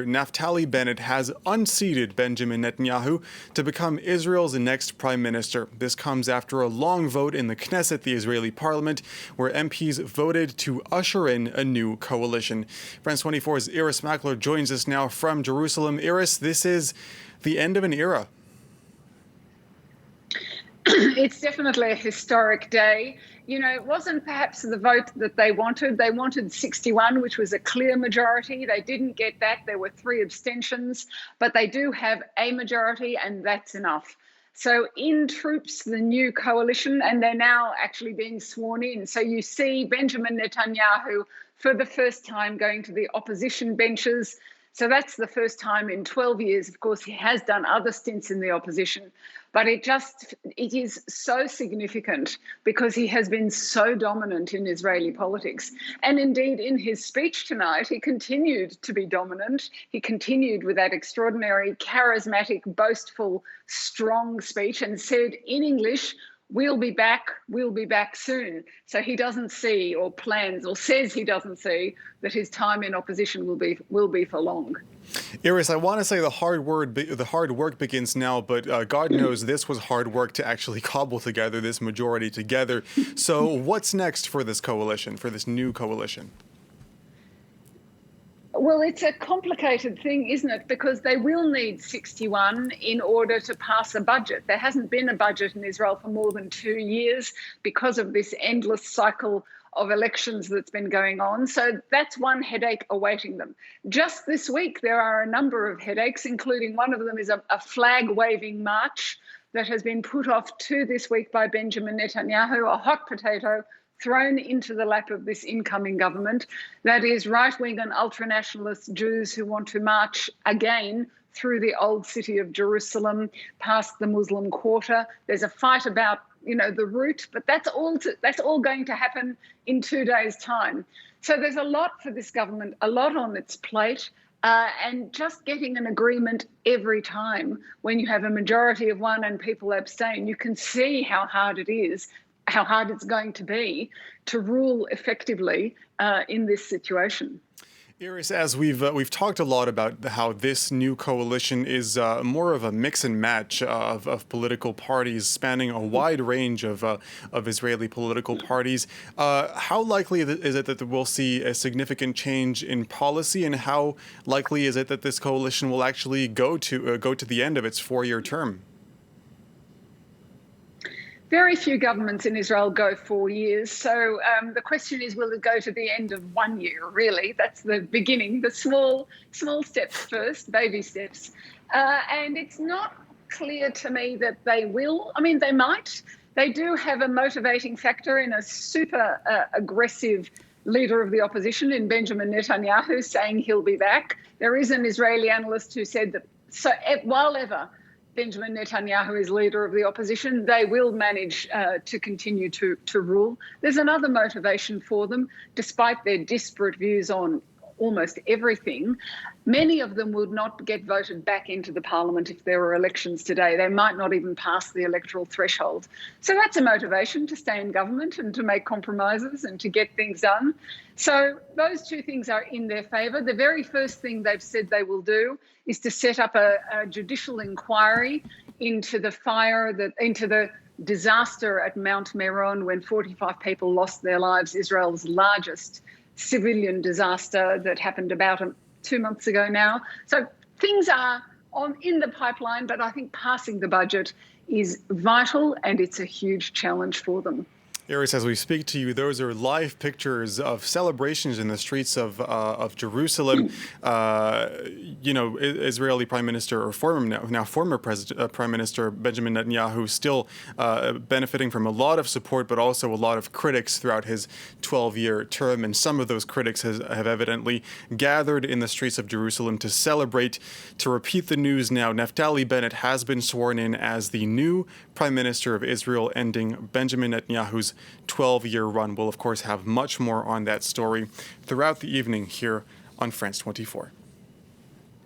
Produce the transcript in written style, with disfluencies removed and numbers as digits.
Naftali Bennett has unseated Benjamin Netanyahu to become Israel's next prime minister. This comes after a long vote in the Knesset, the Israeli parliament, where MPs voted to usher in a new coalition. France 24's Irris Makler joins us now from Jerusalem. Irris, this is the end of an era. It's definitely a historic day. You know, it wasn't perhaps the vote that they wanted. They wanted 61, which was a clear majority. They didn't get that. There were 3 abstentions, but they do have a majority, and that's enough. So in troops the new coalition, and they're now actually being sworn in. So you see Benjamin Netanyahu for the first time going to the opposition benches. So that's the first time in 12 years. Of course, he has done other stints in the opposition, but it is so significant because he has been so dominant in Israeli politics. And indeed, in his speech tonight, he continued to be dominant. He continued with that extraordinary, charismatic, boastful, strong speech and said in English, we'll be back soon. So he doesn't see or plans or says he doesn't see that his time in opposition will be for long. Irris, I want to say the hard work begins now, but God knows this was hard work to actually cobble together this majority together. So what's next for this coalition, for this new coalition? Well, it's a complicated thing, isn't it? Because they will need 61 in order to pass a budget. There hasn't been a budget in Israel for more than 2 years because of this endless cycle of elections that's been going on. So that's one headache awaiting them. Just this week, there are a number of headaches, including one of them is a flag-waving march that has been put off to this week by Benjamin Netanyahu, a hot potato thrown into the lap of this incoming government. That is right-wing and ultra-nationalist Jews who want to march again through the old city of Jerusalem, past the Muslim quarter. There's a fight about, the route, but that's all going to happen in 2 days' time. So there's a lot for this government, a lot on its plate. And just getting an agreement every time when you have a majority of one and people abstain, you can see how hard it is, how hard it's going to be to rule effectively in this situation. Irris, as we've talked a lot about how this new coalition is more of a mix and match of political parties spanning a wide range of Israeli political parties. How likely is it that we'll see a significant change in policy, and how likely is it that this coalition will actually go to the end of its 4-year term? Very few governments in Israel go 4 years. So the question is, will it go to the end of 1 year, really? That's the beginning, the small steps first, baby steps. And it's not clear to me that they will. I mean, they might. They do have a motivating factor in a super aggressive leader of the opposition in Benjamin Netanyahu saying he'll be back. There is an Israeli analyst who said that while ever Benjamin Netanyahu is leader of the opposition, they will manage to continue to rule. There's another motivation for them, despite their disparate views on almost everything. Many of them would not get voted back into the parliament if there were elections today. They might not even pass the electoral threshold. So that's a motivation to stay in government and to make compromises and to get things done. So those 2 things are in their favour. The very first thing they've said they will do is to set up a judicial inquiry into the disaster at Mount Meron when 45 people lost their lives, Israel's largest civilian disaster that happened about 2 months ago now. So things are in the pipeline, but I think passing the budget is vital, and it's a huge challenge for them. Irris, as we speak to you, those are live pictures of celebrations in the streets of Jerusalem. Israeli Prime Minister, or former Prime Minister Benjamin Netanyahu, still benefiting from a lot of support, but also a lot of critics throughout his 12-year term. And some of those critics have evidently gathered in the streets of Jerusalem to celebrate. To repeat the news now, Naftali Bennett has been sworn in as the new Prime Minister of Israel, ending Benjamin Netanyahu's 12-year run. We'll, of course, have much more on that story throughout the evening here on France 24.